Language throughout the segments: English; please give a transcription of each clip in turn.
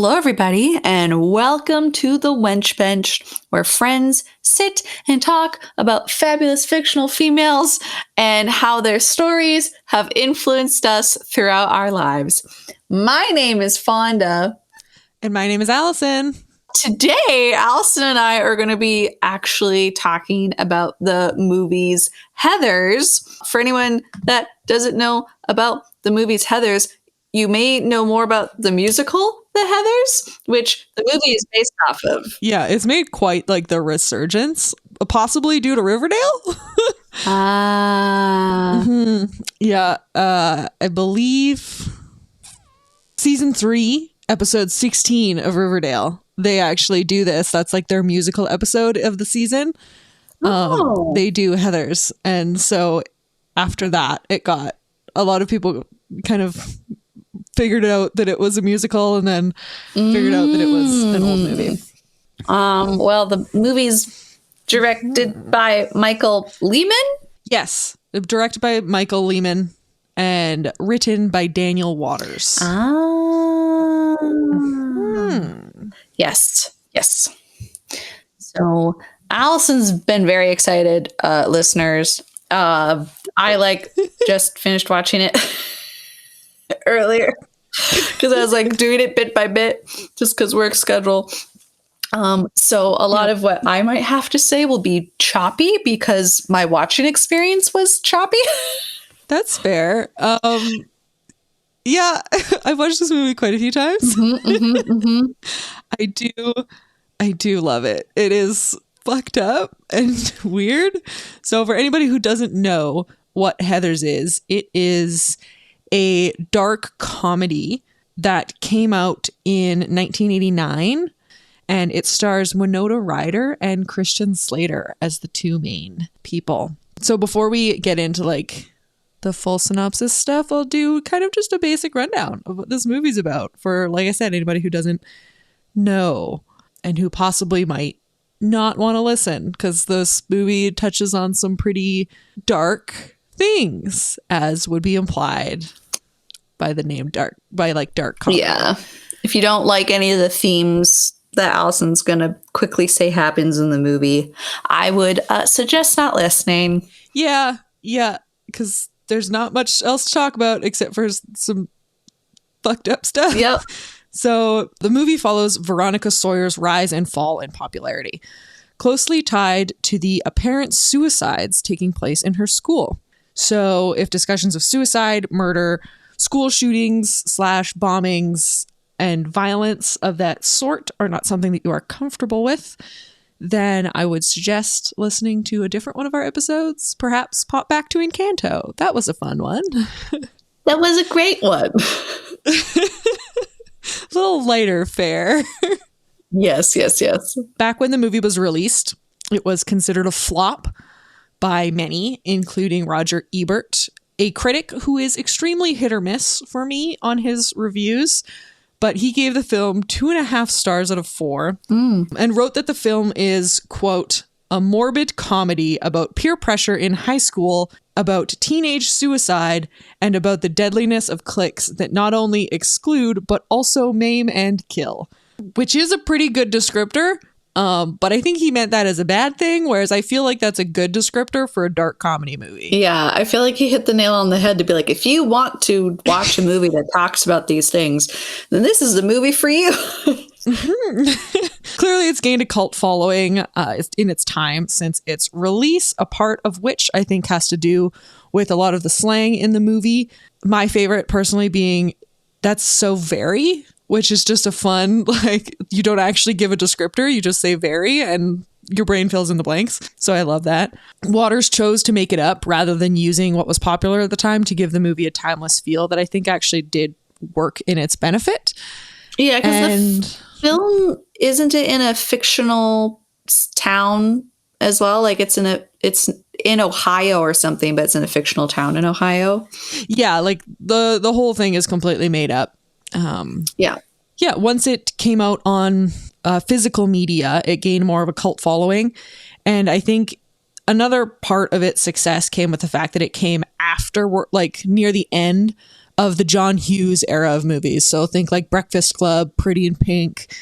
Hello, everybody, and welcome to the Wench Bench, where friends sit and talk about fabulous fictional females and how their stories have influenced us throughout our lives. My name is Fonda. And my name is Alison. Today, Alison and I are going to be actually talking about the movies Heathers. For anyone that doesn't know about the movies Heathers, you may know more about the musical The Heathers, which the movie is based off of. Yeah, it's made quite like the resurgence, possibly due to Riverdale. Yeah, I believe season 3, episode 16 of Riverdale, they actually do this. That's like their musical episode of the season. They do Heathers. And so after that, it got a lot of people kind of figured out that it was a musical and then figured out that it was an old movie. Well, the movie's directed by Michael Lehmann. Yes, directed by Michael Lehmann and written by Daniel Waters. Yes. So Allison's been very excited, listeners. I just finished watching it earlier because I was doing it bit by bit just because work schedule. So a lot of what I might have to say will be choppy because my watching experience was choppy. That's fair. Yeah, I've watched this movie quite a few times. I do love it. It is fucked up and weird. So for anybody who doesn't know what Heathers is, it is a dark comedy that came out in 1989, and it stars Winona Ryder and Christian Slater as the two main people. So before we get into the full synopsis stuff, I'll do kind of just a basic rundown of what this movie's about for, like I said, anybody who doesn't know and who possibly might not want to listen, because this movie touches on some pretty dark things, as would be implied by the name dark comedy. Yeah. If you don't like any of the themes that Allison's going to quickly say happens in the movie, I would suggest not listening. Yeah, because there's not much else to talk about except for some fucked up stuff. Yep. So the movie follows Veronica Sawyer's rise and fall in popularity, closely tied to the apparent suicides taking place in her school. So if discussions of suicide, murder, school shootings / bombings, and violence of that sort are not something that you are comfortable with, then I would suggest listening to a different one of our episodes. Perhaps pop back to Encanto. That was a fun one. That was a great one. A little lighter fare. Yes. Back when the movie was released, it was considered a flop by many, including Roger Ebert, a critic who is extremely hit or miss for me on his reviews. But he gave the film 2.5 stars out of 4 and wrote that the film is, quote, a morbid comedy about peer pressure in high school, about teenage suicide, and about the deadliness of cliques that not only exclude, but also maim and kill. Which is a pretty good descriptor. But I think he meant that as a bad thing, whereas I feel like that's a good descriptor for a dark comedy movie. Yeah, I feel like he hit the nail on the head to be like, if you want to watch a movie that talks about these things, then this is the movie for you. Clearly, it's gained a cult following in its time since its release, a part of which I think has to do with a lot of the slang in the movie. My favorite personally being, that's so very, which is just a fun, you don't actually give a descriptor, you just say very, and your brain fills in the blanks. So I love that. Waters chose to make it up rather than using what was popular at the time to give the movie a timeless feel that I think actually did work in its benefit. Yeah, because the film, isn't it in a fictional town as well? It's in Ohio or something, but it's in a fictional town in Ohio. Yeah, the whole thing is completely made up. Yeah, once it came out on physical media, it gained more of a cult following. And I think another part of its success came with the fact that it came after, near the end of the John Hughes era of movies. So think like Breakfast Club, Pretty in Pink,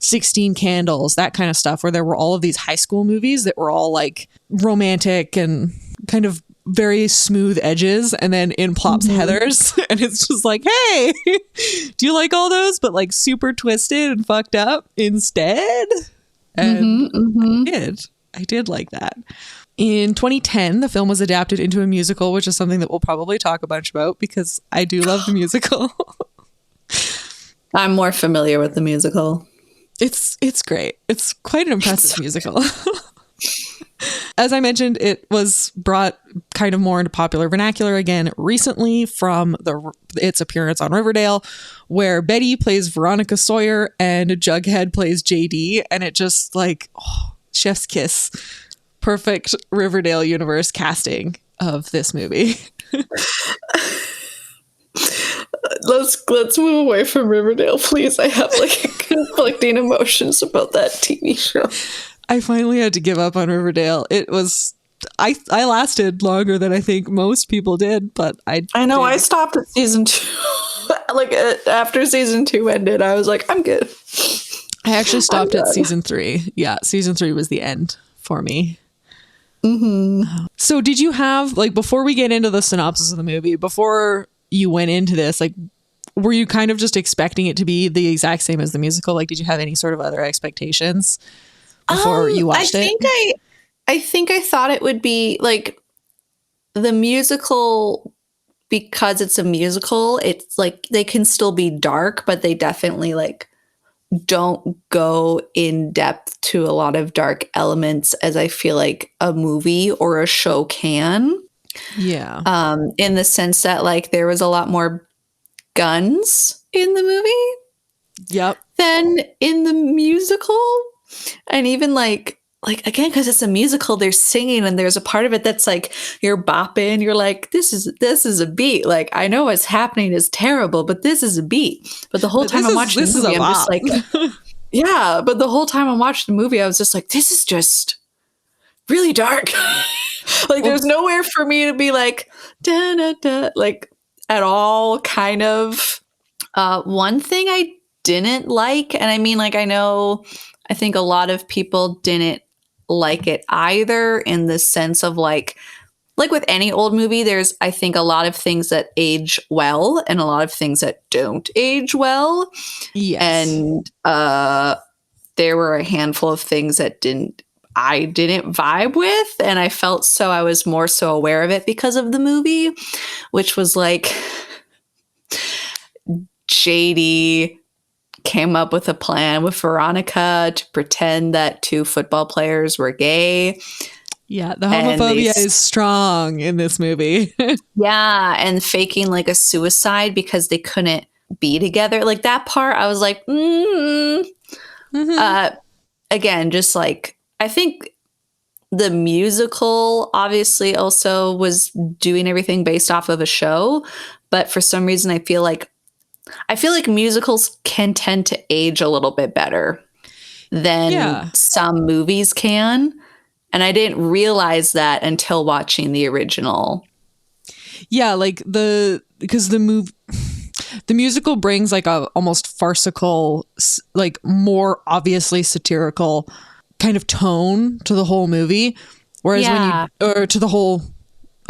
16 Candles, that kind of stuff, where there were all of these high school movies that were all like romantic and kind of very smooth edges, and then in plops Heathers, and it's just like, hey, do you like all those, but like super twisted and fucked up instead? And I did like that. In 2010, the film was adapted into a musical, which is something that we'll probably talk a bunch about because I do love the musical. I'm more familiar with the musical. It's great. It's quite an impressive musical. As I mentioned, it was brought kind of more into popular vernacular again recently from its appearance on Riverdale, where Betty plays Veronica Sawyer and Jughead plays JD, and it just like chef's kiss, perfect Riverdale universe casting of this movie. Let's move away from Riverdale, please. I have like conflicting emotions about that TV show. I finally had to give up on Riverdale. It was I lasted longer than I think most people did, but I know did. I stopped at season 2. Like after season 2 ended, I was like, I'm good. I actually stopped at season 3. Yeah, season 3 was the end for me. So did you have, like, before we get into the synopsis of the movie, before you went into this, like, were you kind of just expecting it to be the exact same as the musical? Like, did you have any sort of other expectations before you watched it? I think I thought it would be like the musical, because it's a musical. It's like they can still be dark, but they definitely like don't go in depth to a lot of dark elements as I feel like a movie or a show can. Yeah. In the sense that like there was a lot more guns in the movie. Yep. Than in the musical. And even like again, because it's a musical, they're singing and there's a part of it that's like you're bopping, you're like, this is a beat. Like, I know what's happening is terrible, but this is a beat. But the whole time I'm watching the movie, I'm just like, yeah, but the whole time I'm watching the movie, I was just like, this is just really dark. Like, there's nowhere for me to be like, da, da, da, like at all, kind of. One thing I didn't like, and I mean, like, I think a lot of people didn't like it either, in the sense of like with any old movie, there's, I think, a lot of things that age well and a lot of things that don't age well. Yes. And there were a handful of things that I didn't vibe with, and I felt so I was more so aware of it because of the movie, which was like JD came up with a plan with Veronica to pretend that 2 football players were gay. Yeah, the homophobia is strong in this movie. Yeah, and faking like a suicide because they couldn't be together. Like that part, I was like, again, just like, I think the musical obviously also was doing everything based off of a show, but for some reason I feel like musicals can tend to age a little bit better than some movies can. And I didn't realize that until watching the original. Yeah, like because the musical brings like a almost farcical, like more obviously satirical kind of tone to the whole movie. Whereas or to the whole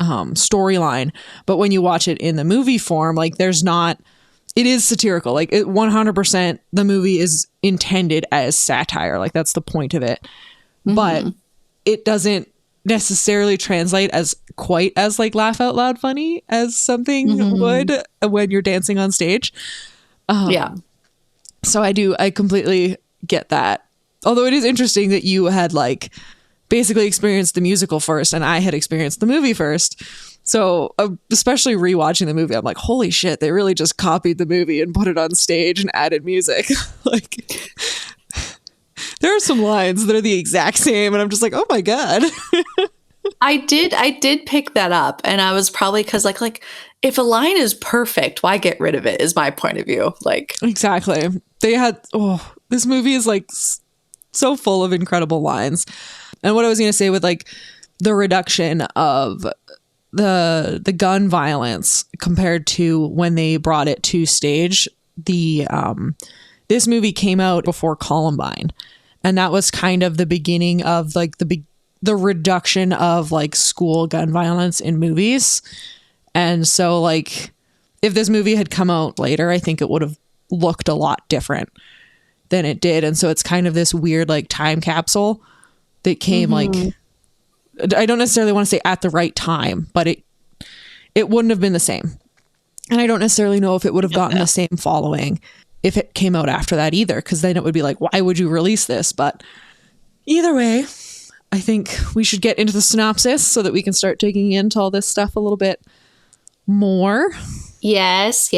storyline. But when you watch it in the movie form, like it is satirical. Like 100% the movie is intended as satire. Like that's the point of it. Mm-hmm. But it doesn't necessarily translate as quite as like laugh out loud funny as something would when you're dancing on stage. So I completely get that. Although it is interesting that you had like basically experienced the musical first and I had experienced the movie first. So especially rewatching the movie, I'm like, holy shit, they really just copied the movie and put it on stage and added music. Like there are some lines that are the exact same and I'm just like, oh my God. I did pick that up, and I was probably because like if a line is perfect, why get rid of it is my point of view. Like exactly. They had this movie is like so full of incredible lines. And what I was going to say with like the reduction of the gun violence compared to when they brought it to stage. This movie came out before Columbine, and that was kind of the beginning of like the reduction of like school gun violence in movies. And so like if this movie had come out later, I think it would have looked a lot different than it did. And so it's kind of this weird like time capsule that came like, I don't necessarily want to say at the right time, but it wouldn't have been the same. And I don't necessarily know if it would have gotten the same following if it came out after that either, because then it would be like, why would you release this? But either way, I think we should get into the synopsis so that we can start digging into all this stuff a little bit more. Yes.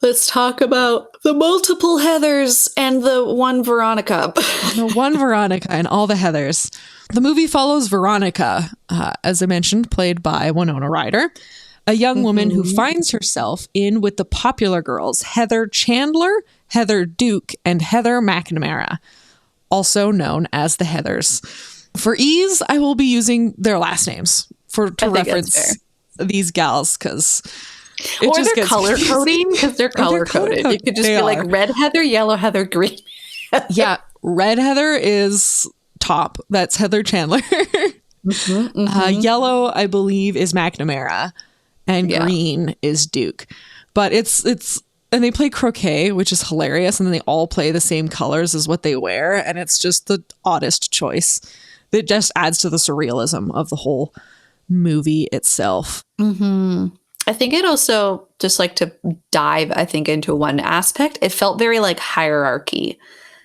Let's talk about the multiple Heathers and the one Veronica. The one Veronica and all the Heathers. The movie follows Veronica, as I mentioned, played by Winona Ryder, a young woman who finds herself in with the popular girls, Heather Chandler, Heather Duke, and Heather McNamara, also known as the Heathers. For ease, I will be using their last names to reference these gals, because or they're color coding, because they're color coded. You could just be like red Heather, yellow Heather, green Heather. Yeah, red Heather is top. That's Heather Chandler. Yellow, I believe, is McNamara, and green is Duke. But it's and they play croquet, which is hilarious, and then they all play the same colors as what they wear, and it's just the oddest choice. It just adds to the surrealism of the whole movie itself. I think it also, just like to dive, I think, into one aspect, it felt very like hierarchy.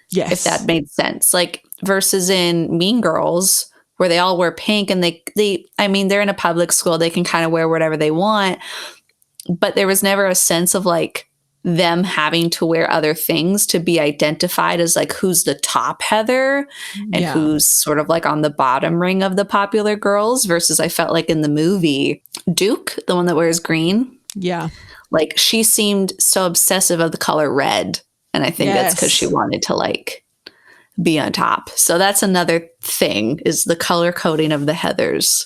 Yes. If that made sense. Like versus in Mean Girls, where they all wear pink and I mean, they're in a public school, they can kind of wear whatever they want. But there was never a sense of like them having to wear other things to be identified as like who's the top Heather and who's sort of like on the bottom ring of the popular girls, versus I felt like in the movie, Duke, the one that wears green. Yeah. Like she seemed so obsessive of the color red. And I think that's because she wanted to like be on top. So that's another thing, is the color coding of the Heathers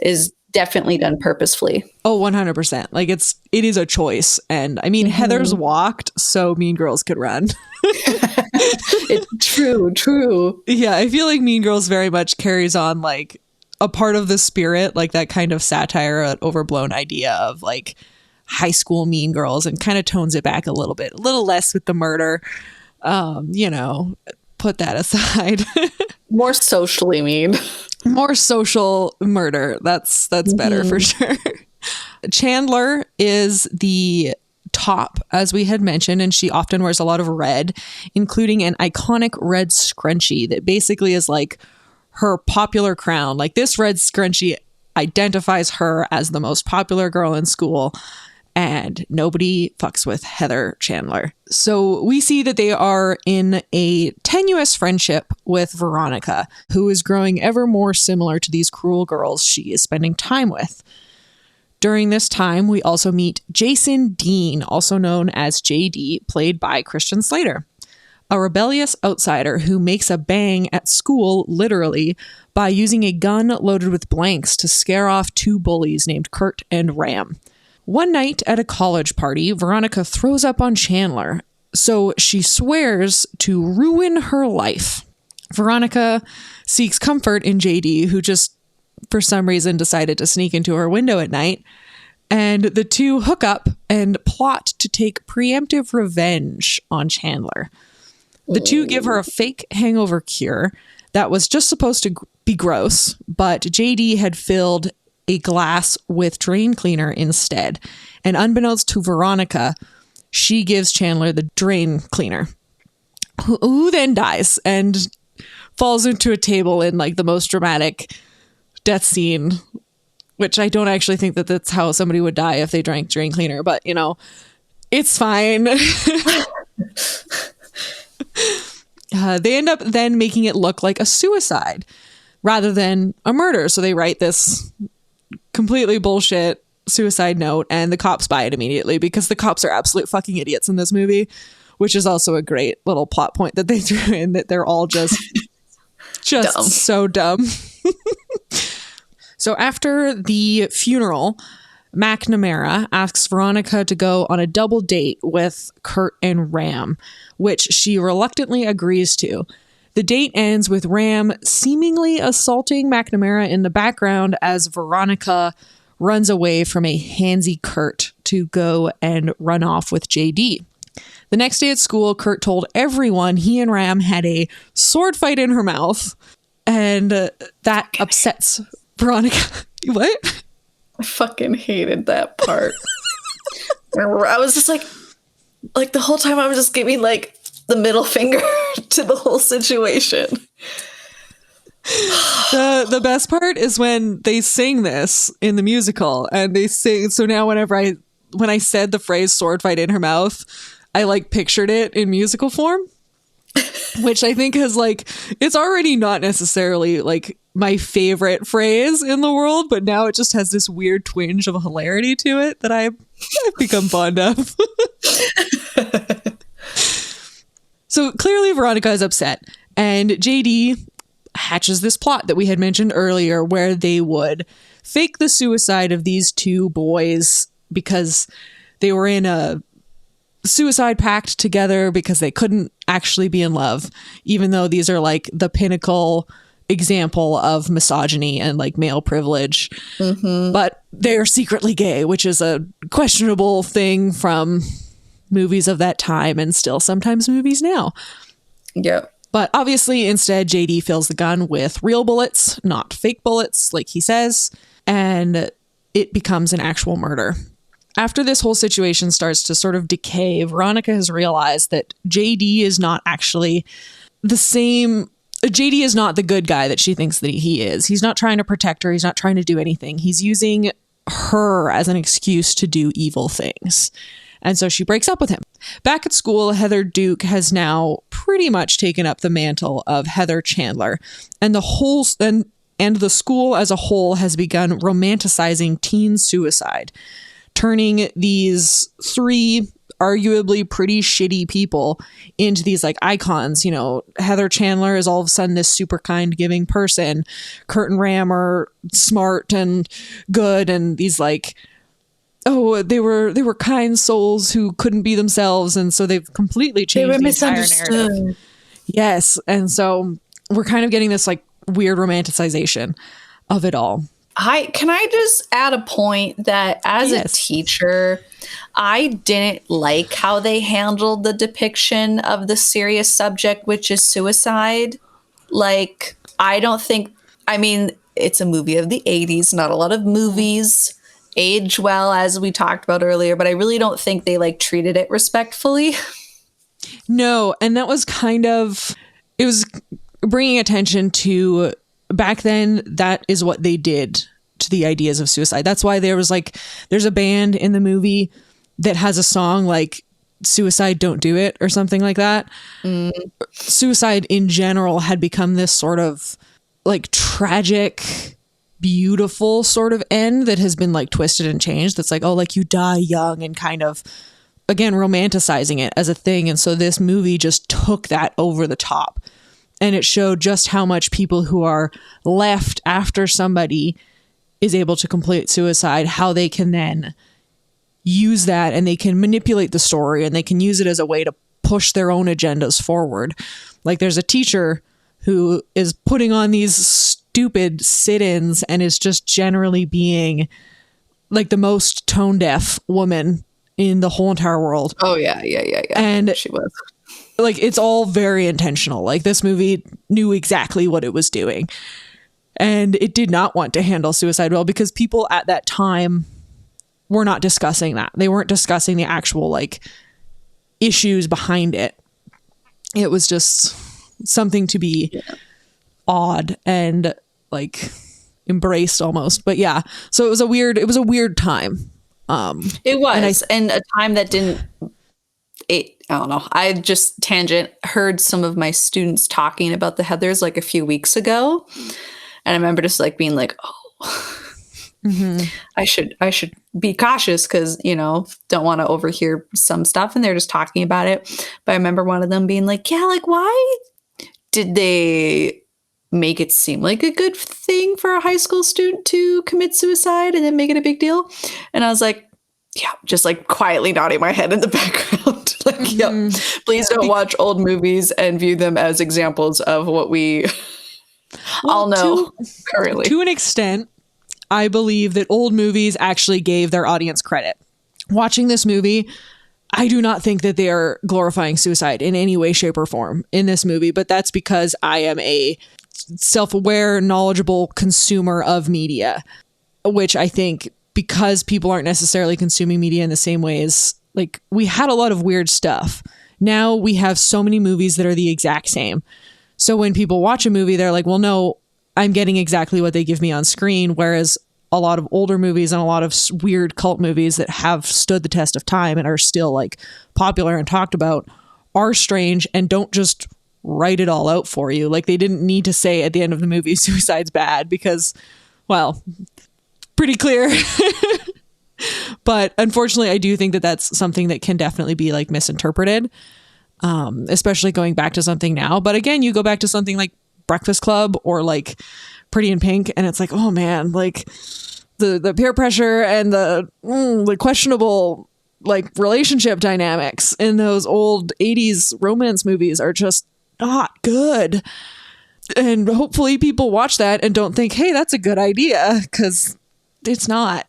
is definitely done purposefully. Oh, 100%. Like it is a choice. And I mean, Heathers walked so Mean Girls could run. It's true. Yeah, I feel like Mean Girls very much carries on like a part of the spirit, like that kind of satire, overblown idea of like high school Mean Girls, and kind of tones it back a little bit, a little less with the murder. Put that aside. More socially mean. More social murder. That's better for sure. Chandler is the top, as we had mentioned, and she often wears a lot of red, including an iconic red scrunchie that basically is like her popular crown. Like this red scrunchie identifies her as the most popular girl in school, and nobody fucks with Heather Chandler. So we see that they are in a tenuous friendship with Veronica, who is growing ever more similar to these cruel girls she is spending time with. During this time, we also meet Jason Dean, also known as JD, played by Christian Slater, a rebellious outsider who makes a bang at school, literally, by using a gun loaded with blanks to scare off two bullies named Kurt and Ram. One night at a college party, Veronica throws up on Chandler, so she swears to ruin her life. Veronica seeks comfort in JD, who just, for some reason, decided to sneak into her window at night, and the two hook up and plot to take preemptive revenge on Chandler. The two give her a fake hangover cure that was just supposed to be gross, but JD had filled a glass with drain cleaner instead. And unbeknownst to Veronica, she gives Chandler the drain cleaner, who then dies and falls into a table in like the most dramatic death scene, which I don't actually think that that's how somebody would die if they drank drain cleaner, but it's fine. They end up then making it look like a suicide rather than a murder. So they write this completely bullshit suicide note, and the cops buy it immediately because the cops are absolute fucking idiots in this movie, which is also a great little plot point that they threw in, that they're all just dumb. So dumb. So after the funeral, McNamara asks Veronica to go on a double date with Kurt and Ram, which she reluctantly agrees to. The date ends with Ram seemingly assaulting McNamara in the background as Veronica runs away from a handsy Kurt to go and run off with JD. The next day at school, Kurt told everyone he and Ram had a sword fight in her mouth, and that upsets Veronica. What? I fucking hated that part. I was just like the whole time I was just giving like the middle finger to the whole situation. The best part is when they sing this in the musical, and they sing. So now when I said the phrase sword fight in her mouth, I like pictured it in musical form, which I think has like, it's already not necessarily like my favorite phrase in the world, but now it just has this weird twinge of hilarity to it that I've become fond of. So clearly Veronica is upset, and JD hatches this plot that we had mentioned earlier where they would fake the suicide of these two boys because they were in a suicide pact together because they couldn't actually be in love, even though these are like the pinnacle example of misogyny and like male privilege. Mm-hmm. But they're secretly gay, which is a questionable thing from movies of that time and still sometimes movies now. Yep. But obviously instead JD fills the gun with real bullets, not fake bullets like he says, and it becomes an actual murder. After this whole situation starts to sort of decay, Veronica has realized that JD is not actually the same. JD is not the good guy that she thinks that he is. He's not trying to protect her. He's not trying to do anything. He's using her as an excuse to do evil things. And so she breaks up with him. Back at school, Heather Duke has now pretty much taken up the mantle of Heather Chandler. And the school as a whole has begun romanticizing teen suicide, turning these three arguably pretty shitty people into these like icons. You know, Heather Chandler is all of a sudden this super kind, giving person. Kurt and Ram are smart and good, and these like, oh, they were kind souls who couldn't be themselves, and so they've completely changed the entire narrative. Yes, and so we're kind of getting this like weird romanticization of it all. Can I just add a point that as a teacher, I didn't like how they handled the depiction of the serious subject, which is suicide. Like, I mean, it's a movie of the 80s. Not a lot of movies age well, as we talked about earlier, but I really don't think they like treated it respectfully. No, and that was it was bringing attention to back then. That is what they did to the ideas of suicide. That's why there's a band in the movie that has a song like "Suicide Don't Do It" or something like that. Suicide in general had become this sort of like tragic, beautiful sort of end that has been like twisted and changed. That's like, oh, like you die young, and kind of again romanticizing it as a thing. And so this movie just took that over the top, and it showed just how much people who are left after somebody is able to complete suicide, how they can then use that, and they can manipulate the story, and they can use it as a way to push their own agendas forward. Like there's a teacher who is putting on these stupid sit-ins and is just generally being like the most tone deaf woman in the whole entire world. Oh yeah. And she was like, it's all very intentional. Like this movie knew exactly what it was doing, and it did not want to handle suicide well, because people at that time were not discussing that. They weren't discussing the actual like issues behind it. It was just something to be odd and like embraced almost. But yeah, so it was a weird time. It was, and a time that I don't know. I just heard some of my students talking about the Heathers like a few weeks ago, and I remember just like being like, oh, I should be cautious because, you know, don't want to overhear some stuff, and they're just talking about it. But I remember one of them being like, yeah, like why did they make it seem like a good thing for a high school student to commit suicide and then make it a big deal. And I was like, yeah, just like quietly nodding my head in the background. Like, yep, please don't watch old movies and view them as examples of what we all know currently. To an extent, I believe that old movies actually gave their audience credit. Watching this movie, I do not think that they are glorifying suicide in any way, shape, or form in this movie, but that's because I am a self-aware, knowledgeable consumer of media, which I think because people aren't necessarily consuming media in the same ways, like we had a lot of weird stuff. Now we have so many movies that are the exact same. So when people watch a movie, they're like, well, no, I'm getting exactly what they give me on screen. Whereas a lot of older movies and a lot of weird cult movies that have stood the test of time and are still like popular and talked about are strange and don't just write it all out for you. Like they didn't need to say at the end of the movie, suicide's bad because, well, pretty clear. But unfortunately, I do think that that's something that can definitely be like misinterpreted, especially going back to something now. But again, you go back to something like Breakfast Club or like Pretty in Pink, and it's like, oh man, like the peer pressure and the questionable like relationship dynamics in those old 80s romance movies are just not good. And hopefully people watch that and don't think, hey, that's a good idea, because it's not.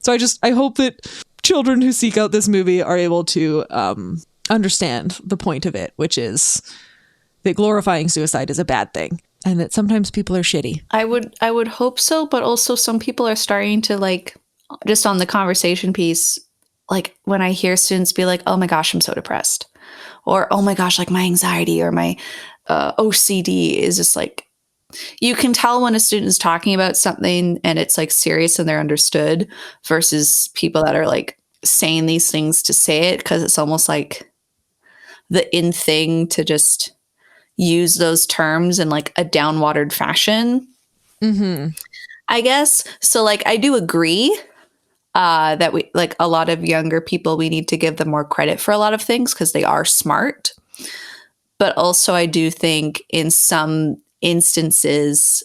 So I hope that children who seek out this movie are able to understand the point of it, which is that glorifying suicide is a bad thing. And that sometimes people are shitty. I would hope so, but also some people are starting to like, just on the conversation piece, like when I hear students be like, oh my gosh, I'm so depressed. Or, oh my gosh, like my anxiety or my OCD is just like, you can tell when a student is talking about something and it's like serious and they're understood versus people that are like saying these things to say it because it's almost like the in thing to just use those terms in like a downwatered fashion, I guess. So like, I do agree that we, like a lot of younger people, we need to give them more credit for a lot of things because they are smart. But also I do think in some instances,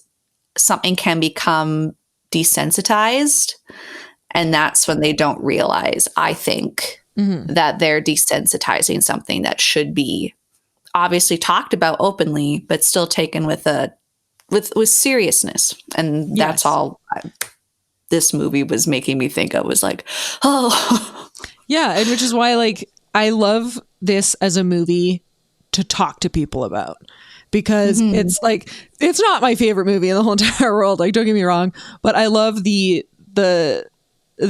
something can become desensitized. And that's when they don't realize, I think, that they're desensitizing something that should be obviously talked about openly, but still taken with seriousness. And that's all this movie was making me think of, was like, oh. Yeah, and which is why like I love this as a movie to talk to people about. Because it's like, it's not my favorite movie in the whole entire world. Like, don't get me wrong, but I love the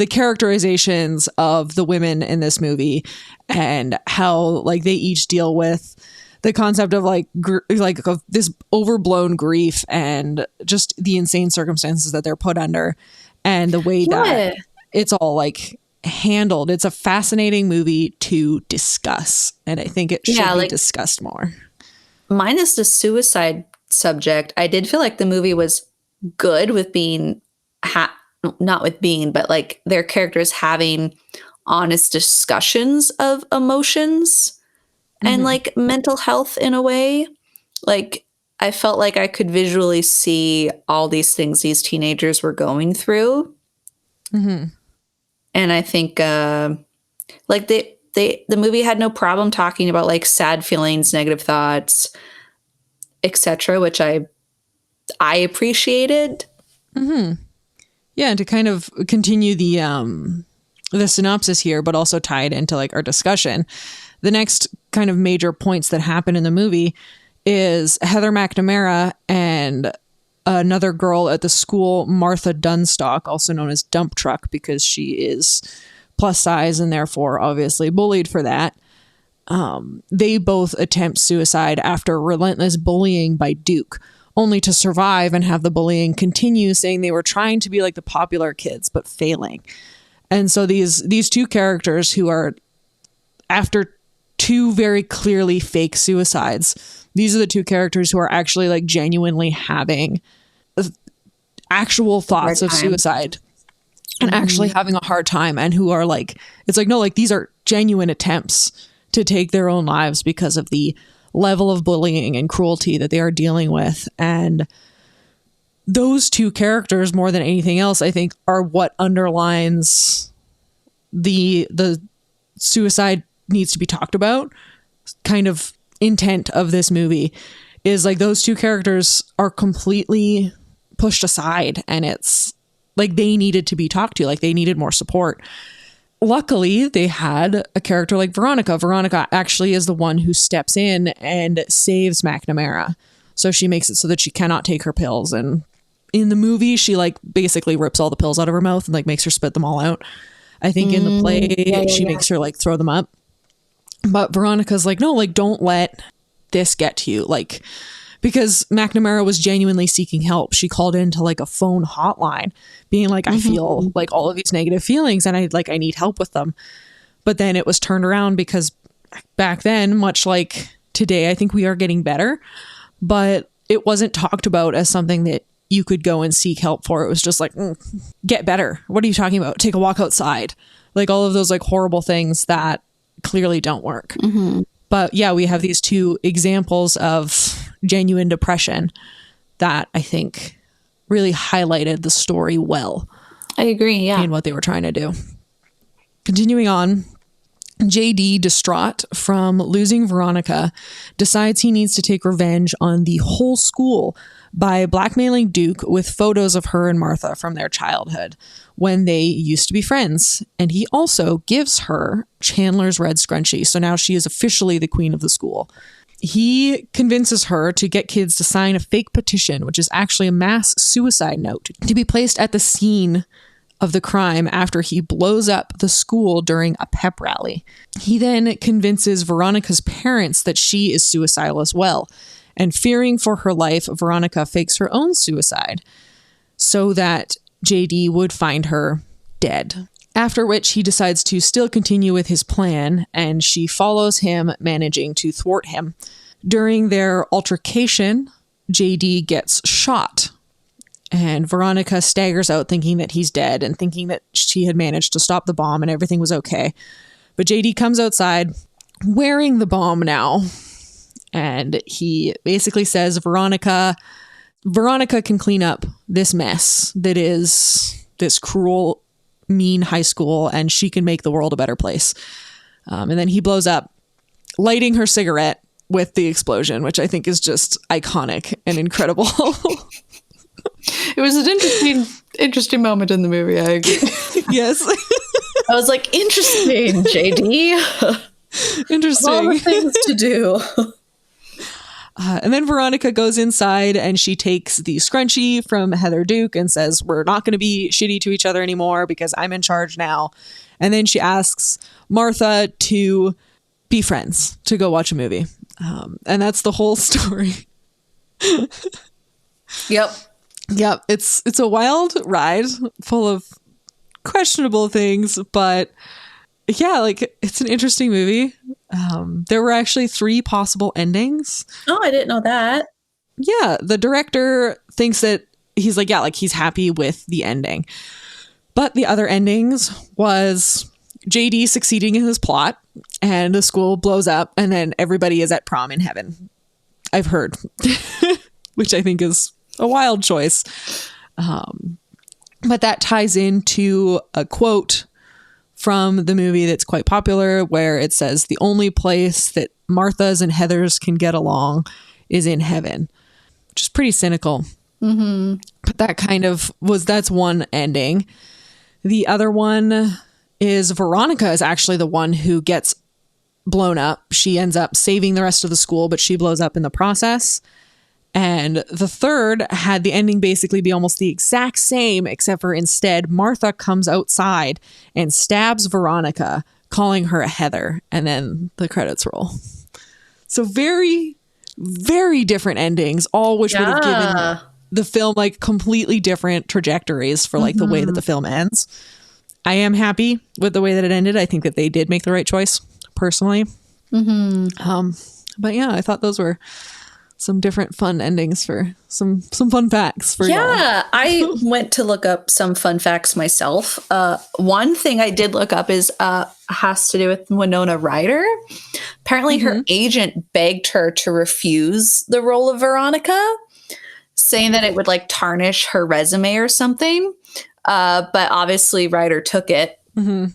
characterizations of the women in this movie and how like they each deal with the concept of like of this overblown grief and just the insane circumstances that they're put under and the way that it's all like handled. It's a fascinating movie to discuss, and I think it should be discussed more. Minus the suicide subject, I did feel like the movie was good with being not with being, but like their characters having honest discussions of emotions and like mental health in a way. Like I felt like I could visually see all these things these teenagers were going through. And I think like the movie had no problem talking about like sad feelings, negative thoughts, etc., which I appreciated. Yeah, and to kind of continue the synopsis here, but also tie it into like our discussion. The next kind of major points that happen in the movie is Heather McNamara and another girl at the school, Martha Dunstock, also known as Dump Truck, because she is plus size and therefore obviously bullied for that. They both attempt suicide after relentless bullying by Duke, only to survive and have the bullying continue, saying they were trying to be like the popular kids, but failing. And so these two characters who are, after two very clearly fake suicides, these are the two characters who are actually like genuinely having actual thoughts of suicide and actually having a hard time, and who are like, it's like, no, like these are genuine attempts to take their own lives because of the level of bullying and cruelty that they are dealing with. And those two characters, more than anything else, I think, are what underlines the suicide needs to be talked about kind of intent of this movie, is like those two characters are completely pushed aside, and it's like they needed to be talked to, like they needed more support. Luckily, they had a character like Veronica. Veronica actually is the one who steps in and saves McNamara. So she makes it so that she cannot take her pills. And in the movie, she like basically rips all the pills out of her mouth and like makes her spit them all out. I think in the play, she makes her like throw them up. But Veronica's like, no, like don't let this get to you. Like, because McNamara was genuinely seeking help. She called into like a phone hotline being like, I feel like all of these negative feelings and I need help with them. But then it was turned around because back then, much like today, I think we are getting better, but it wasn't talked about as something that you could go and seek help for. It was just like, get better. What are you talking about? Take a walk outside. Like all of those like horrible things that clearly don't work. But yeah, we have these two examples of genuine depression that I think really highlighted the story well. I agree, yeah. And what they were trying to do. Continuing on, JD, distraught from losing Veronica, decides he needs to take revenge on the whole school by blackmailing Duke with photos of her and Martha from their childhood when they used to be friends. And he also gives her Chandler's red scrunchie. So now she is officially the queen of the school. He convinces her to get kids to sign a fake petition, which is actually a mass suicide note, to be placed at the scene of the crime after he blows up the school during a pep rally. He then convinces Veronica's parents that she is suicidal as well. And fearing for her life, Veronica fakes her own suicide so that JD would find her dead. After which he decides to still continue with his plan, and she follows him, managing to thwart him. During their altercation, JD gets shot, and Veronica staggers out thinking that he's dead and thinking that she had managed to stop the bomb and everything was okay. But JD comes outside wearing the bomb now, and he basically says Veronica can clean up this mess that is this cruel, mean high school, and she can make the world a better place. And then he blows up, lighting her cigarette with the explosion, which I think is just iconic and incredible. It was an interesting moment in the movie, I agree. Yes. I was like, interesting, JD. Interesting. All the things to do. And then Veronica goes inside and she takes the scrunchie from Heather Duke and says, we're not going to be shitty to each other anymore because I'm in charge now. And then she asks Martha to be friends, to go watch a movie. And that's the whole story. Yep. It's a wild ride full of questionable things, but yeah, like it's an interesting movie. There were actually 3 possible endings. Oh, I didn't know that. Yeah, the director thinks that he's like, yeah, like he's happy with the ending. But the other endings was JD succeeding in his plot and the school blows up and then everybody is at prom in heaven. I've heard, which I think is a wild choice. But that ties into a quote from the movie that's quite popular where it says the only place that Martha's and Heather's can get along is in heaven, which is pretty cynical. But that that's one ending. The other one is Veronica is actually the one who gets blown up. She ends up saving the rest of the school, but she blows up in the process. And the third had the ending basically be almost the exact same, except for instead Martha comes outside and stabs Veronica, calling her a Heather, and then the credits roll. So very, very different endings, all which would have given the film like completely different trajectories for like the way that the film ends. I am happy with the way that it ended. I think that they did make the right choice, personally. But yeah, I thought those were some different fun endings for some fun facts for y'all. I went to look up some fun facts myself. One thing I did look up is has to do with Winona Ryder, Apparently her agent begged her to refuse the role of Veronica, saying that it would like tarnish her resume or something. But obviously Ryder took it. And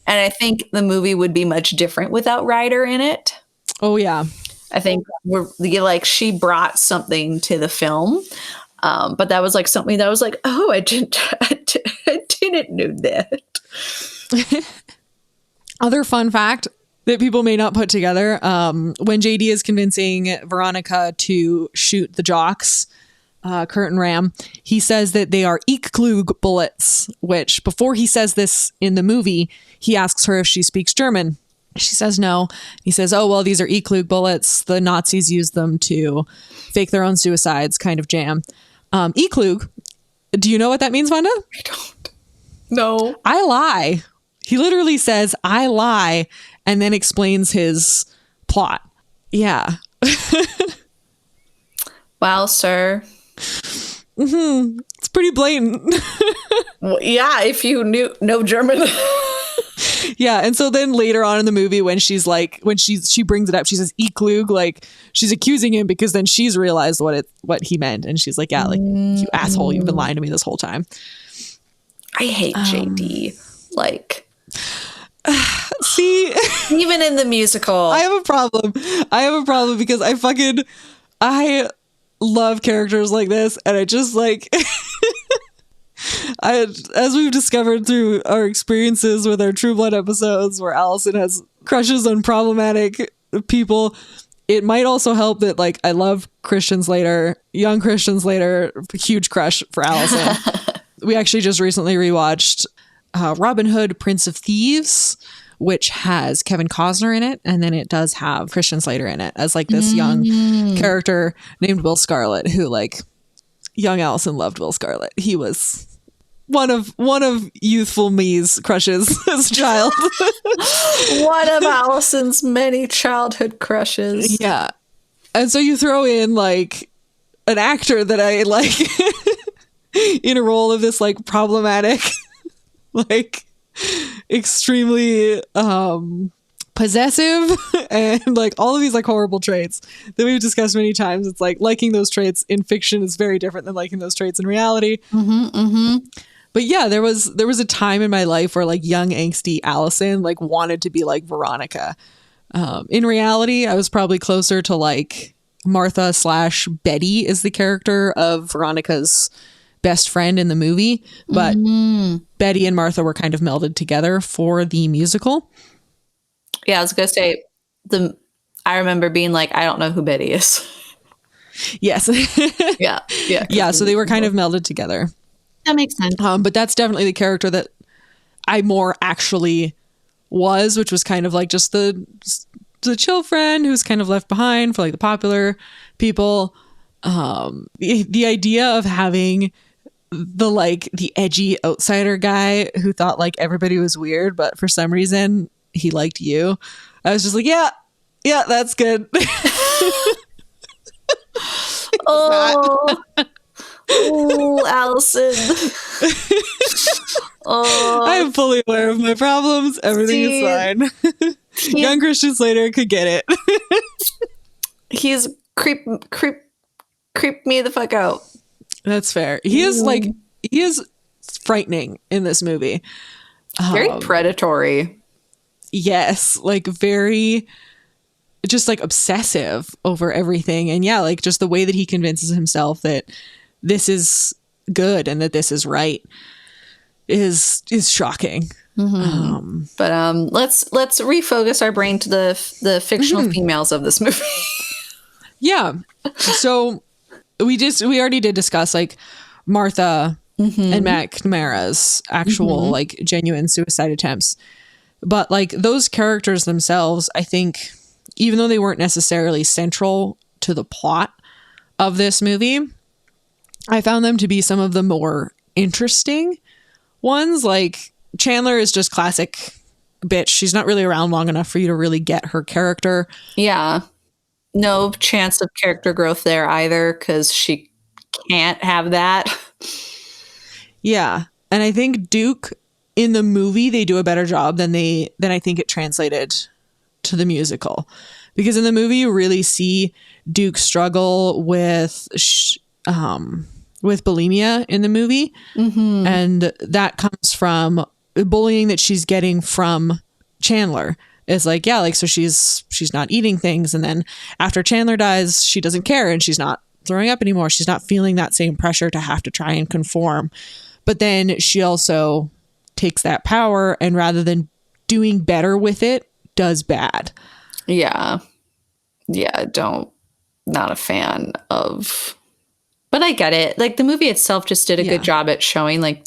I think the movie would be much different without Ryder in it. Oh, yeah. I think she brought something to the film. But that was like something that was like, oh, I didn't know that. Other fun fact that people may not put together, when JD is convincing Veronica to shoot the jocks, Kurt and Ram, he says that they are Klug bullets, which before he says this in the movie, he asks her if she speaks German. She says no. He says, oh, well, these are Klug bullets. The Nazis used them to fake their own suicides, kind of jam. Klug, do you know what that means, Fonda? I don't. No. I lie. He literally says, I lie, and then explains his plot. Yeah. Wow, sir. It's pretty blatant. Well, yeah, if you know German. Yeah, and so then later on in the movie, when she brings it up, she says "Klug," like she's accusing him because then she's realized what he meant, and she's like, "Yeah, like you asshole, you've been lying to me this whole time." I hate JD. Like, see, even in the musical, I have a problem because I love characters like this, and I just like. As we've discovered through our experiences with our True Blood episodes where Alison has crushes on problematic people, it might also help that like I love Christian Slater, young Christian Slater, huge crush for Alison. We actually just recently rewatched Robin Hood, Prince of Thieves, which has Kevin Costner in it, and then it does have Christian Slater in it as like this young character named Will Scarlet, who like young Alison loved Will Scarlet. He was one of youthful me's crushes as a child. One of Alison's many childhood crushes. Yeah. And so you throw in like an actor that I like in a role of this like problematic, like extremely possessive and like all of these like horrible traits that we've discussed many times. It's like liking those traits in fiction is very different than liking those traits in reality. But yeah, there was a time in my life where like young angsty Alison like wanted to be like Veronica. In reality, I was probably closer to like Martha / Betty is the character of Veronica's best friend in the movie, but Betty and Martha were kind of melded together for the musical. Yeah, I was gonna say I remember being like, I don't know who Betty is. Yes. Yeah. So they were kind of melded together. That makes sense. But that's definitely the character that I more actually was, which was kind of like just the chill friend who's kind of left behind for like the popular people. The idea of having the edgy outsider guy who thought like everybody was weird, but for some reason he liked you. I was just like, yeah, that's good. Oh, Alison. I am fully aware of my problems. Everything is fine. Young Christian Slater could get it. He's creep me the fuck out. That's fair. He is frightening in this movie. Very predatory. Yes, like very just like obsessive over everything. And yeah, like just the way that he convinces himself that this is good and that this is right is shocking. But let's refocus our brain to the fictional females of this movie. Yeah. So we already did discuss like Martha and McNamara's actual like genuine suicide attempts. But like those characters themselves, I think, even though they weren't necessarily central to the plot of this movie, I found them to be some of the more interesting ones. Like Chandler is just classic bitch. She's not really around long enough for you to really get her character. Yeah. No chance of character growth there either, because she can't have that. Yeah. And I think Duke in the movie, they do a better job than I think it translated to the musical. Because in the movie, you really see Duke struggle with bulimia in the movie. Mm-hmm. And that comes from bullying that she's getting from Chandler. It's like, yeah, like, so she's not eating things. And then after Chandler dies, she doesn't care and she's not throwing up anymore. She's not feeling that same pressure to have to try and conform. But then she also takes that power and rather than doing better with it, does bad. Yeah. Yeah, not a fan of, but I get it. Like the movie itself just did a good job at showing like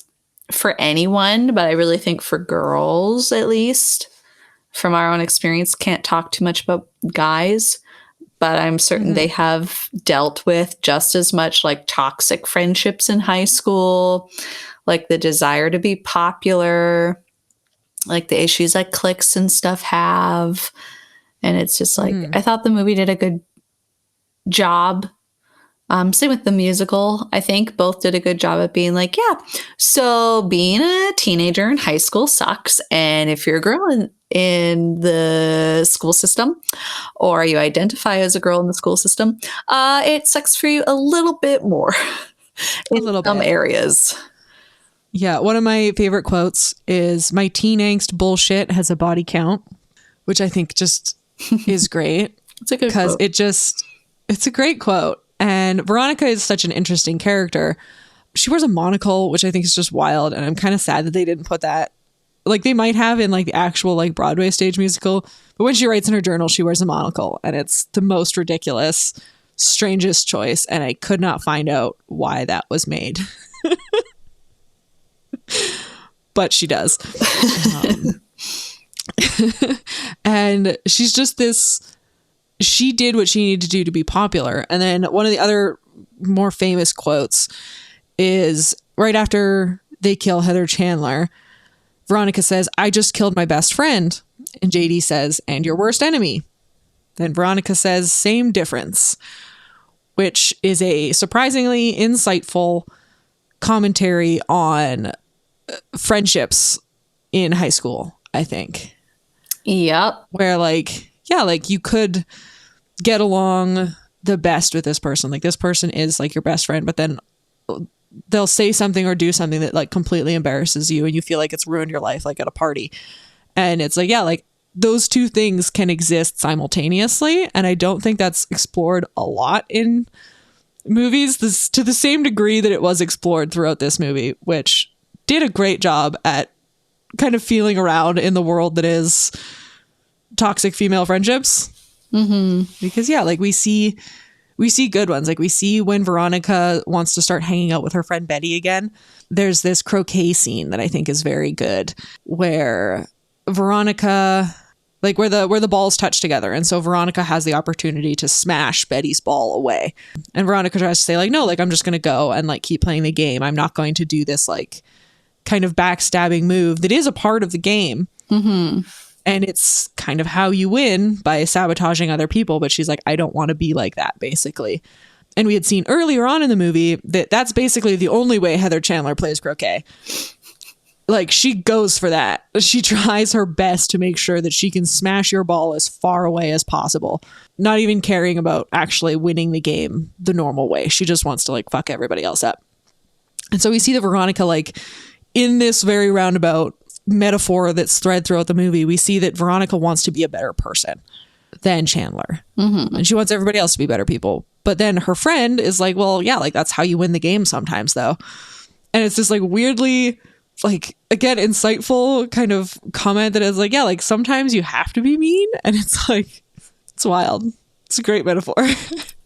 for anyone, but I really think for girls, at least from our own experience, can't talk too much about guys, but I'm certain they have dealt with just as much like toxic friendships in high school, like the desire to be popular, like the issues that cliques and stuff have. And it's just like, I thought the movie did a good job. Same with the musical. I think both did a good job at being like, yeah, so being a teenager in high school sucks. And if you're a girl in the school system, or you identify as a girl in the school system, it sucks for you a little bit more in some areas. Yeah. One of my favorite quotes is, "My teen angst bullshit has a body count," which I think just is great. It's a good quote. Because it's a great quote. And Veronica is such an interesting character. She wears a monocle, which I think is just wild. And I'm kind of sad that they didn't put that. Like they might have in like the actual like Broadway stage musical. But when she writes in her journal, she wears a monocle. And it's the most ridiculous, strangest choice. And I could not find out why that was made. But she does. And she's just this, she did what she needed to do to be popular. And then one of the other more famous quotes is right after they kill Heather Chandler, Veronica says, "I just killed my best friend." And JD says, "And your worst enemy." Then Veronica says, "Same difference," which is a surprisingly insightful commentary on friendships in high school, I think. Yep. Where like, yeah, like you could get along the best with this person. Like this person is like your best friend, but then they'll say something or do something that like completely embarrasses you and you feel like it's ruined your life, like at a party. And it's like, yeah, like those two things can exist simultaneously. And I don't think that's explored a lot in movies to the same degree that it was explored throughout this movie, which did a great job at kind of feeling around in the world that is toxic female friendships. Because yeah, like we see good ones. Like we see when Veronica wants to start hanging out with her friend Betty again. There's this croquet scene that I think is very good where Veronica, like where the balls touch together. And so Veronica has the opportunity to smash Betty's ball away. And Veronica tries to say like, no, like I'm just going to go and like keep playing the game. I'm not going to do this like kind of backstabbing move that is a part of the game. And it's kind of how you win by sabotaging other people. But she's like, I don't want to be like that, basically. And we had seen earlier on in the movie that that's basically the only way Heather Chandler plays croquet. Like she goes for that. She tries her best to make sure that she can smash your ball as far away as possible. Not even caring about actually winning the game the normal way. She just wants to like fuck everybody else up. And so we see that Veronica, like in this very roundabout metaphor that's thread throughout the movie, we see that Veronica wants to be a better person than Chandler. And she wants everybody else to be better people. But then her friend is like, well, yeah, like that's how you win the game sometimes though. And it's this like weirdly, like, again, insightful kind of comment that is like, yeah, like sometimes you have to be mean. And it's like, it's wild. It's a great metaphor.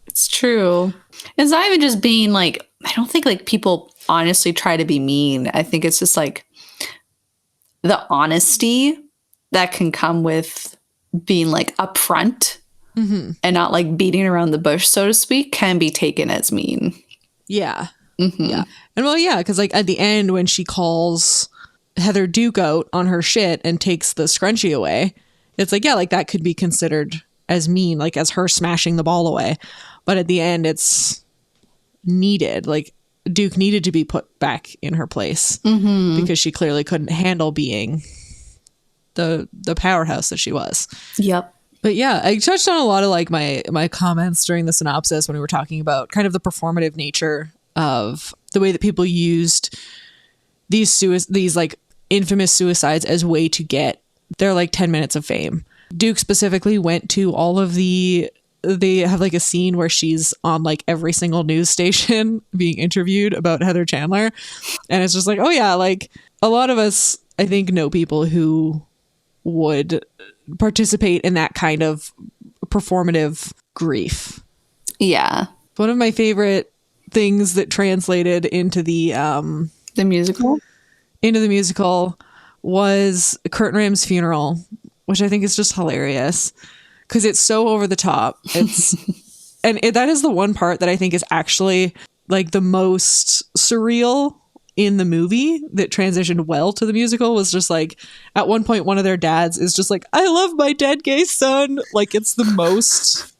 It's true. It's not even just being like, I don't think like people honestly try to be mean. I think it's just like the honesty that can come with being like upfront and not like beating around the bush, so to speak, can be taken as mean. Yeah. Yeah. And well, yeah, because like at the end when she calls Heather Duke out on her shit and takes the scrunchie away, it's like, yeah, like that could be considered as mean, like as her smashing the ball away. But at the end, it's needed. Like Duke needed to be put back in her place because she clearly couldn't handle being the powerhouse that she was. Yep. But yeah, I touched on a lot of like my comments during the synopsis when we were talking about kind of the performative nature of the way that people used these like infamous suicides as way to get their like 10 minutes of fame. Duke specifically went to all of they have like a scene where she's on like every single news station being interviewed about Heather Chandler. And it's just like, oh yeah, like a lot of us, I think, know people who would participate in that kind of performative grief. Yeah. One of my favorite things that translated into the musical was Kurt Ram's funeral, which I think is just hilarious because it's so over the top. That is the one part that I think is actually like the most surreal in the movie that transitioned well to the musical. Was just like at one point one of their dads is just like, I love my dead gay son. Like it's the most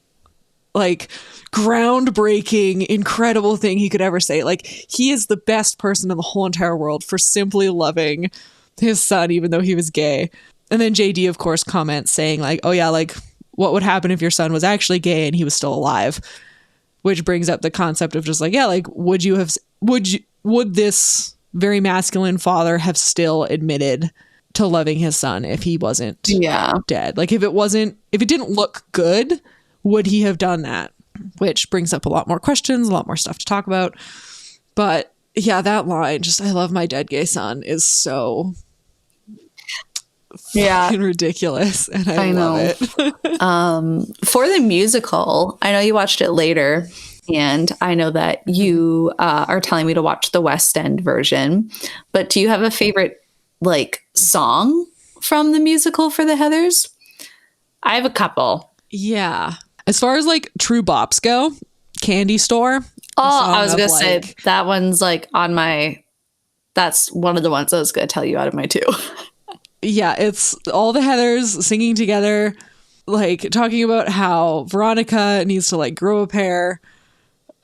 like groundbreaking, incredible thing he could ever say. Like he is the best person in the whole entire world for simply loving his son even though he was gay. And then JD of course comments saying like, oh yeah, like what would happen if your son was actually gay and he was still alive? Which brings up the concept of just like, yeah, like would this very masculine father have still admitted to loving his son if he wasn't dead? Like if it didn't look good, would he have done that? Which brings up a lot more questions, a lot more stuff to talk about. But yeah, that line, just I love my dead gay son, is so fucking ridiculous. And I love it. For the musical, I know you watched it later. And I know that you are telling me to watch the West End version, but do you have a favorite like song from the musical for the Heathers? I have a couple. Yeah. As far as like true bops go, Candy Store. I was going to say that one's like that's one of the ones I was going to tell you out of my two. Yeah. It's all the Heathers singing together, like talking about how Veronica needs to like grow a pair.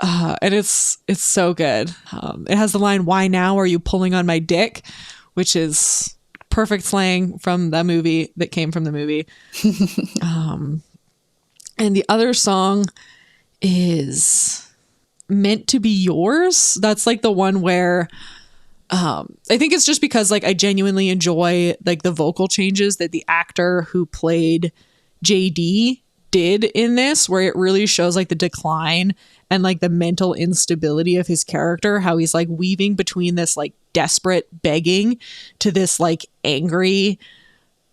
And it's so good. It has the line, "Why now are you pulling on my dick?" which is perfect slang from the movie that came from the movie. And the other song is Meant to Be Yours. That's like the one where I think it's just because like I genuinely enjoy like the vocal changes that the actor who played JD did in this, where it really shows like the decline and like the mental instability of his character, how he's like weaving between this like desperate begging to this like angry,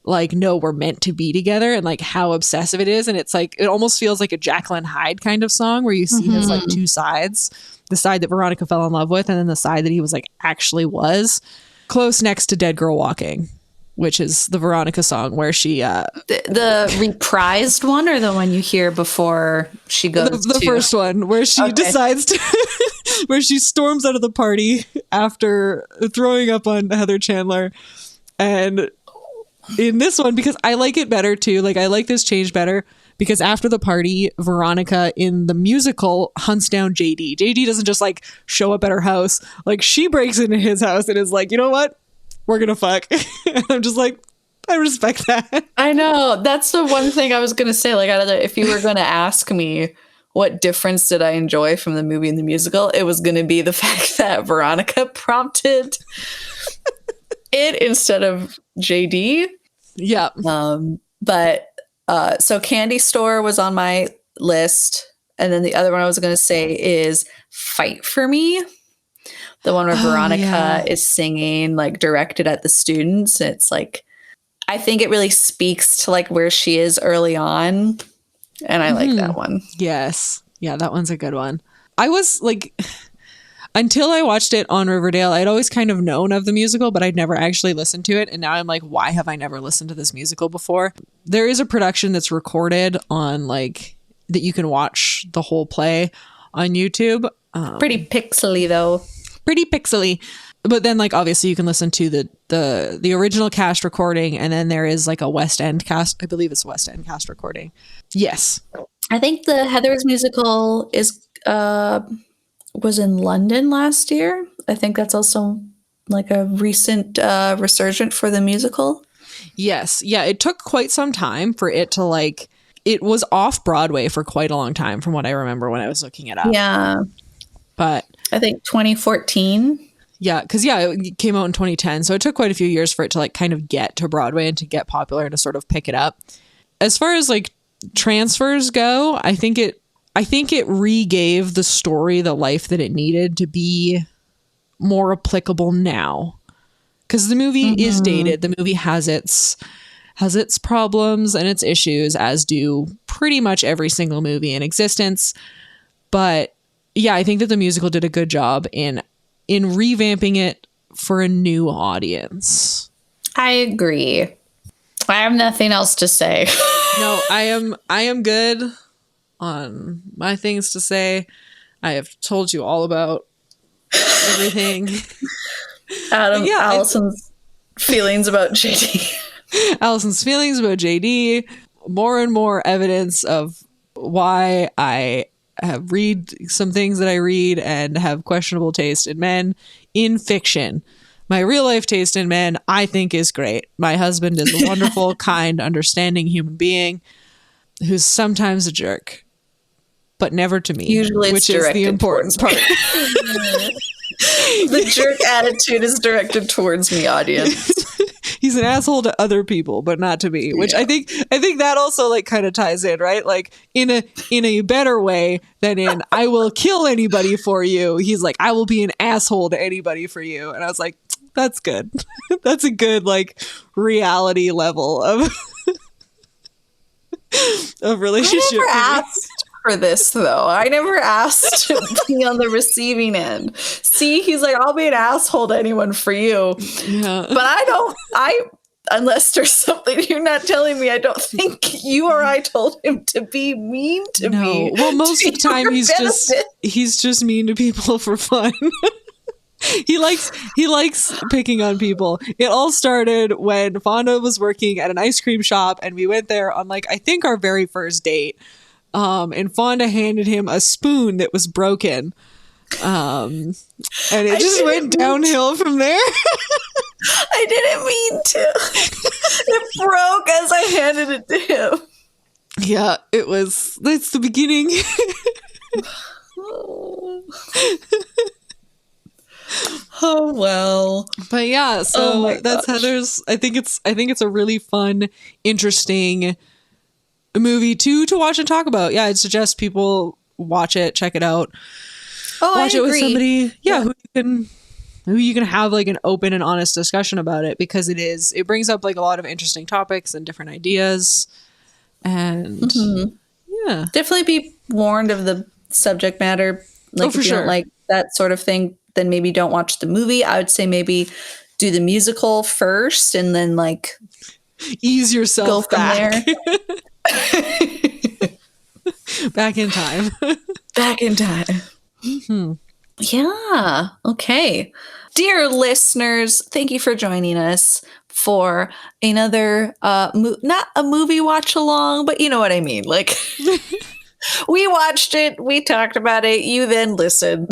like, no, we're meant to be together, and like how obsessive it is. And it's like, it almost feels like a Jacqueline Hyde kind of song where you see his like two sides, the side that Veronica fell in love with and then the side that he was like actually was. Close next to Dead Girl Walking, which is the Veronica song where she the reprised one or the one you hear before she goes the first one where she decides to where she storms out of the party after throwing up on Heather Chandler. And in this one, because I like it better too, like I like this change better, because after the party, Veronica in the musical hunts down JD doesn't just like show up at her house, like she breaks into his house and is like, you know what, we're gonna fuck. And I'm just like, I respect that. I know. That's the one thing I was gonna say. Like, if you were gonna ask me what difference did I enjoy from the movie and the musical, it was gonna be the fact that Veronica prompted it instead of JD. Yeah. So Candy Store was on my list, and then the other one I was gonna say is Fight for Me. The one where Veronica is singing, like directed at the students. It's like, I think it really speaks to like where she is early on. And I like that one. Yes. Yeah, that one's a good one. I was like, until I watched it on Riverdale, I'd always kind of known of the musical, but I'd never actually listened to it. And now I'm like, why have I never listened to this musical before? There is a production that's recorded on like, that you can watch the whole play on YouTube. Pretty pixely though. Pretty pixely, but then like obviously you can listen to the original cast recording, and then there is like a West End cast, I believe it's West End cast recording. Yes, I think the Heathers musical was in London last year. I think that's also like a recent resurgent for the musical. Yes, yeah, it took quite some time for it to like it was off Broadway for quite a long time from what I remember when I was looking it up. Yeah. But I think 2014. Yeah, because it came out in 2010, so it took quite a few years for it to like kind of get to Broadway and to get popular and to sort of pick it up. As far as like transfers go, I think it regave the story the life that it needed to be more applicable now. Because the movie is dated. The movie has its problems and its issues, as do pretty much every single movie in existence. But yeah, I think that the musical did a good job in revamping it for a new audience. I agree. I have nothing else to say. No, I am good on my things to say. I have told you all about everything. Allison's feelings about JD. Allison's feelings about JD. More and more evidence of why I read some things that I read and have questionable taste in men in fiction. My real life taste in men, I think, is great. My husband is a wonderful, kind, understanding human being who's sometimes a jerk, but never to me. Usually, which is the important part. The jerk attitude is directed towards me, audience. He's an asshole to other people, but not to me. Which I think that also like kind of ties in, right? Like in a better way than in I will kill anybody for you. He's like, I will be an asshole to anybody for you. And I was like, that's good. That's a good like reality level of relationship. I never asked for this though. I never asked to be on the receiving end. See, he's like, I'll be an asshole to anyone for you. Yeah. But unless there's something you're not telling me, I don't think you or I told him to be mean to me. Well, most of the time he's just mean to people for fun. He likes picking on people. It all started when Fonda was working at an ice cream shop and we went there on like I think our very first date. And Fonda handed him a spoon that was broken. And it just went downhill from there. I didn't mean to. It broke as I handed it to him. Yeah, that's the beginning. Oh well. But yeah, so that's Heather's. I think it's a really fun, interesting movie to watch and talk about. Yeah, I'd suggest people watch it, check it out. Watch it with somebody, who you can have like an open and honest discussion about it, because it brings up like a lot of interesting topics and different ideas. And yeah, definitely be warned of the subject matter. Like if you don't like that sort of thing, then maybe don't watch the movie. I would say maybe do the musical first and then like ease yourself go from there. Back in time. Back in time. Mm-hmm. Yeah. Okay. Dear listeners, thank you for joining us for another, not a movie watch along, but you know what I mean. Like we watched it, we talked about it, you then listened.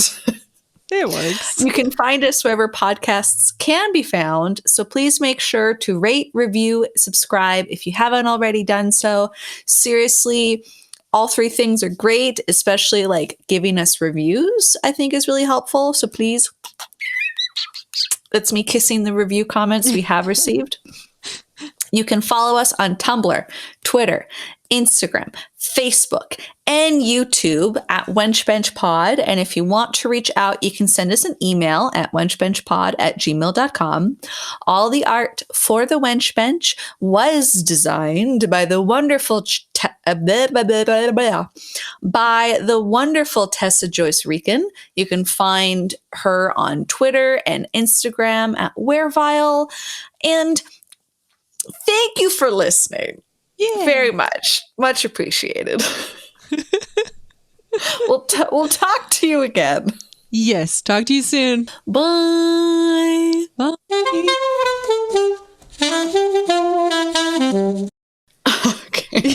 It works. You can find us wherever podcasts can be found. So please make sure to rate, review, subscribe if you haven't already done so. Seriously, all three things are great, especially like giving us reviews, I think is really helpful. So please, that's me kissing the review comments we have received. You can follow us on Tumblr, Twitter, Instagram, Facebook, and YouTube at Wench Bench Pod. And if you want to reach out, you can send us an email at wenchbenchpod@gmail.com. All the art for the Wench Bench was designed by the wonderful Tessa Joyce Riecken. You can find her on Twitter and Instagram at Werevile. And thank you for listening. Yeah. Very much. Much appreciated. We'll talk to you again. Yes. Talk to you soon. Bye. Bye. Okay.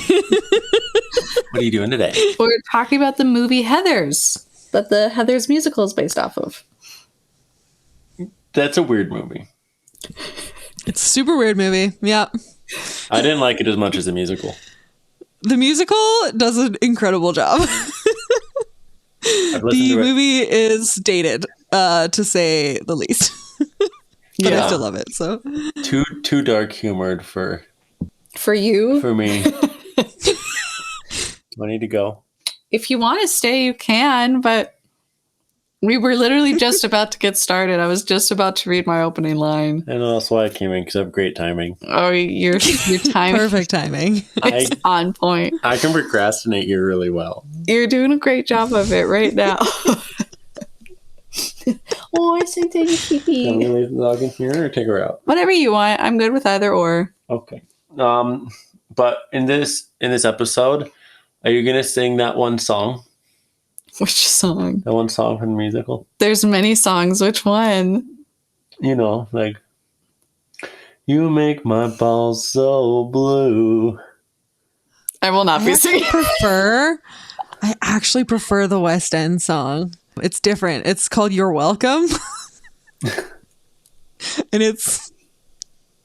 What are you doing today? We're talking about the movie Heathers that the Heathers musical is based off of. That's a weird movie. It's a super weird movie. Yeah. I didn't like it as much as the musical. The musical does an incredible job. I've listened The to it. movie is dated, to say the least. But I Yeah. still love it. So Too dark humored for you. me. Do I need to go? If you want to stay, you can, but we were literally just about to get started. I was just about to read my opening line. I know that's why I came in, because I have great timing. Oh, your timing perfect timing. is on point. I can procrastinate here really well. You're doing a great job of it right now. Oh, I said Can we pee. leave the dog in here or take her out? Whatever you want. I'm good with either or. Okay. But in this episode, are you gonna sing that one song? Which song? That one song from the musical? There's many songs. Which one? You know, like, you make my balls so blue. I will not be singing. I actually prefer the West End song. It's different. It's called You're Welcome. And it's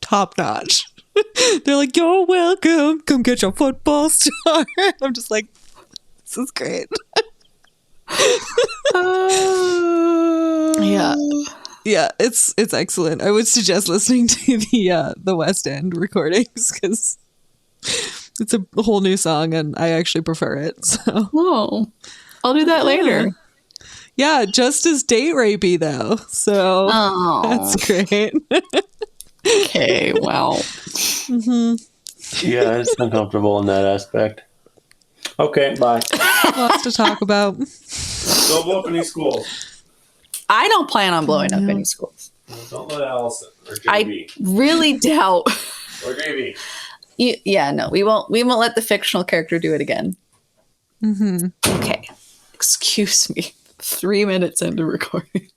top notch. They're like, you're welcome. Come get your football star. I'm just like, this is great. Yeah, it's excellent. I would suggest listening to the West End recordings because it's a whole new song and I actually prefer it. So Oh, I'll do that later. yeah, just as date rapey though. So Oh, that's great. okay. Well, Yeah, it's uncomfortable in that aspect. Okay, bye. Lots to talk about. Don't blow up any schools. I don't plan on blowing up any schools. Don't let Alison or I JB. really doubt. Or JB. Yeah, no, we won't. We won't let the fictional character do it again. Okay. Excuse me. 3 minutes into recording.